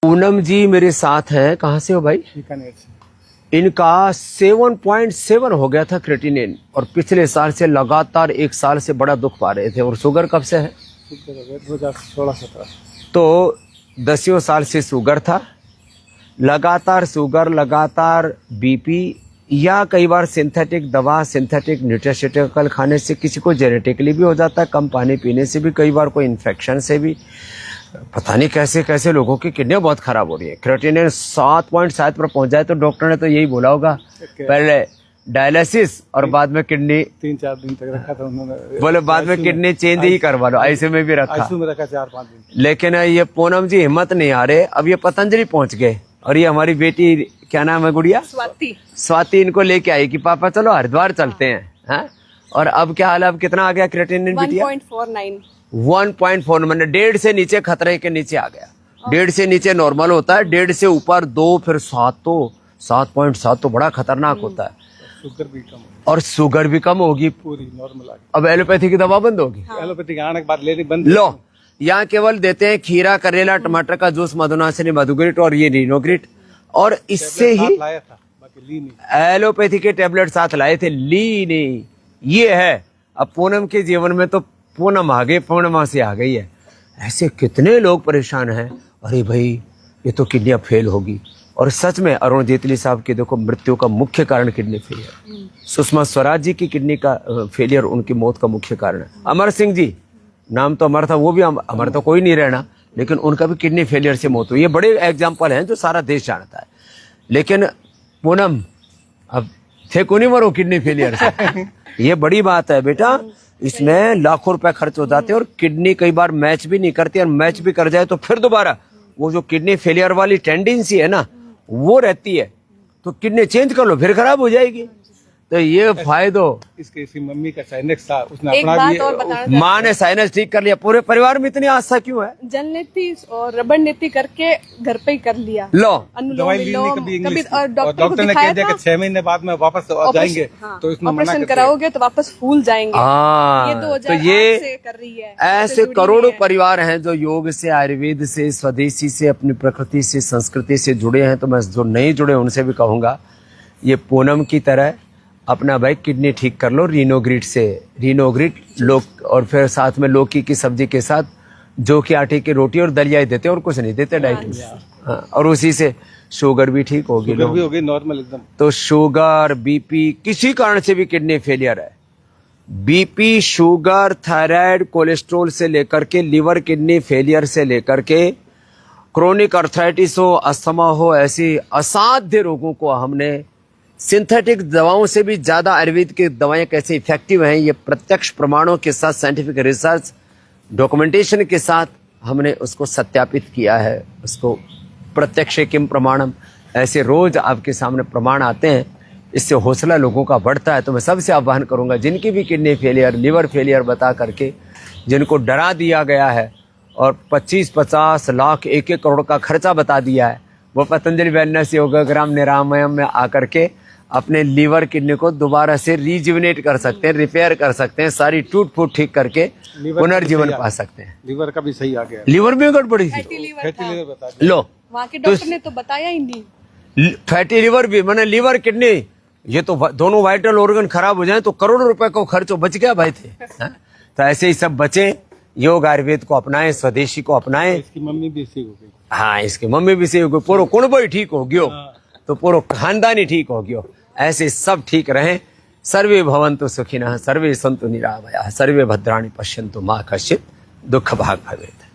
पूनम जी मेरे साथ हैं। कहाँ से हो भाई? बीकानेर से। इनका 7.7 हो गया था क्रेटिनिन और पिछले साल से लगातार 1 साल से बड़ा दुख पा रहे थे। और शुगर कब से है? 2016-17। तो 10 साल से शुगर था, लगातार शुगर, लगातार बीपी, या कई बार सिंथेटिक दवा, सिंथेटिक न्यूट्रास्यूटिकल खाने से किसी को जेनेटिकली भी हो जाता है, कम पानी पीने से भी, कई बार कोई इन्फेक्शन से भी। पता नहीं कैसे कैसे लोगों की किडनियां बहुत खराब हो रही है। क्रेटिनिन 7.7 पर पहुंच जाए तो डॉक्टर ने तो यही बोला होगा पहले डायलिसिस और बाद में किडनी 3-4 दिन तक रखा था उन्होंने। बोले बाद में किडनी चेंज ही करवा लो, आईसीयू में भी रखा। आईसीयू में रखा 4-5 दिन। लेकिन ये पूनम जी हिम्मत नहीं आ रहे, अब ये पतंजलि पहुंच गए और ये हमारी बेटी, क्या नाम है गुड़िया? स्वाति इनको लेके आई कि पापा चलो हरिद्वार चलते हैं। हाँ? और अब क्या हाल है? अब कितना आ गया क्रेटिनिन बिटिया? 1.4 मैंने 1.5 से नीचे खतरे के नीचे आ गया। 1.5 से नीचे नॉर्मल होता है, 1.5 से ऊपर 2 फिर 7, तो 7.7 तो बड़ा खतरनाक होता है। शुगर भी कम और शुगर भी कम होगी, पूरी नॉर्मल आ गई। अब एलोपैथी की दवा बंद होगी। एलोपैथी आने के बाद लेनी बंद। लो, यहाँ केवल देते हैं खीरा, करेला, टमाटर का जूस, मधुनासिनी, मधुग्रिट और ये रीनोग्रिट। और इससे ही लाया था, बाकी ली नहीं। एलोपैथी के टेबलेट साथ लाए थे, ली नहीं। ये है अब पूनम के जीवन में, तो पूनम आ गई, पूर्णमासी आ गई है। ऐसे कितने लोग परेशान हैं, अरे भाई ये तो किडनियां फेल होगी। और सच में अरुण जेटली साहब की देखो मृत्यु का मुख्य कारण किडनी फेलियर। सुषमा स्वराज जी की किडनी का फेलियर उनकी मौत का मुख्य कारण है। अमर सिंह जी, नाम तो अमर था, वो भी अमर तो कोई नहीं रहना, लेकिन उनका भी किडनी फेलियर से मौत हुई। ये बड़े एग्जाम्पल हैं जो सारा देश जानता है। लेकिन पूनम अब थे को नहीं मरो किडनी फेलियर से। ये बड़ी बात है बेटा, इसमें लाखों रुपए खर्च हो जाते हैं और किडनी कई बार मैच भी नहीं करती, और मैच भी कर जाए तो फिर दोबारा वो जो किडनी फेलियर वाली टेंडेंसी है ना, वो रहती है। तो किडनी चेंज कर लो, फिर खराब हो जाएगी। तो ये फायदो इसकी मम्मी का साइनस था, उसने अपना भी, माँ ने साइनस ठीक कर लिया। पूरे परिवार में इतनी आस्था क्यों है? जल नीति और रबड़ नीति करके घर पे ही कर लिया। लो, दवाई ली नहीं कभी इंग्लिश, और डॉक्टर ने कह दिया कि 6 महीने बाद में वापस जाएंगे। तो इसमें ऑपरेशन कराओगे तो वापस फूल जाएंगे। ये 2008 से कर रही है। ऐसे करोड़ों परिवार हैं जो योग से, आयुर्वेद से, स्वदेशी से, अपनी प्रकृति से, संस्कृति से जुड़े हैं। तो मैं जो नहीं जुड़े उनसे भी कहूंगा, ये पूनम की तरह अपना भाई किडनी ठीक कर लो रीनोग्रिट से। रीनोग्रिट लोग, और फिर साथ में लौकी की सब्जी के साथ जौ के आटे की रोटी और दलिया ही देते और कुछ नहीं देते डाइट में। हाँ, और उसी से शुगर भी ठीक होगी, शुगर भी होगी नॉर्मल एकदम। तो शुगर, बीपी, किसी कारण से भी किडनी फेलियर है, बीपी, शुगर, थायराइड, कोलेस्ट्रोल से लेकर के लिवर किडनी फेलियर से लेकर के क्रोनिक अर्थराइटिस हो, अस्थमा हो, ऐसी असाध्य रोगों को हमने सिंथेटिक दवाओं से भी ज्यादा आयुर्वेद की दवाएं कैसे इफेक्टिव हैं, ये प्रत्यक्ष प्रमाणों के साथ, साइंटिफिक रिसर्च डॉक्यूमेंटेशन के साथ हमने उसको सत्यापित किया है। उसको प्रत्यक्ष किम प्रमाणम, ऐसे रोज आपके सामने प्रमाण आते हैं। इससे हौसला लोगों का बढ़ता है। तो मैं सबसे आह्वान करूंगा, जिनकी भी किडनी फेलियर, लिवर फेलियर बता करके जिनको डरा दिया गया है और 25-50 लाख 1-1 करोड़ का खर्चा बता दिया है, वो पतंजलि वेलनेस योगाग्राम निरामयम में आकर के अपने लीवर किडनी को दोबारा से रीजुविनेट कर सकते हैं, रिपेयर कर सकते हैं, सारी टूट फूट ठीक करके पुनर्जीवन पा सकते हैं। लीवर का भी सही आ गया। लीवर में गड़बड़ी थी, फैटी लीवर बता दिया। लो, वहाँ के डॉक्टर ने तो बताया ही नहीं। फैटी लीवर भी, मैंने लीवर किडनी, ये तो दोनों वाइटल ऑर्गन खराब हो जाए तो करोड़ों रुपए का खर्च बच गया भाई थे। तो ऐसे ही सब बचे, योग आयुर्वेद को अपनाएं, स्वदेशी को अपनाएं। इसकी मम्मी भी सही हो गई। हाँ, इसकी मम्मी भी सही हो गई, पूरा कुटुंब ही ठीक हो गयो, तो पूरा खानदान ही ठीक हो गयो। ऐसे सब ठीक रहें। सर्वे भवन्तु सुखिनः, सर्वे सन्तु निरामयाः, सर्वे भद्राणि पश्यन्तु मा कश्चित् दुःख भाग् भवेत्।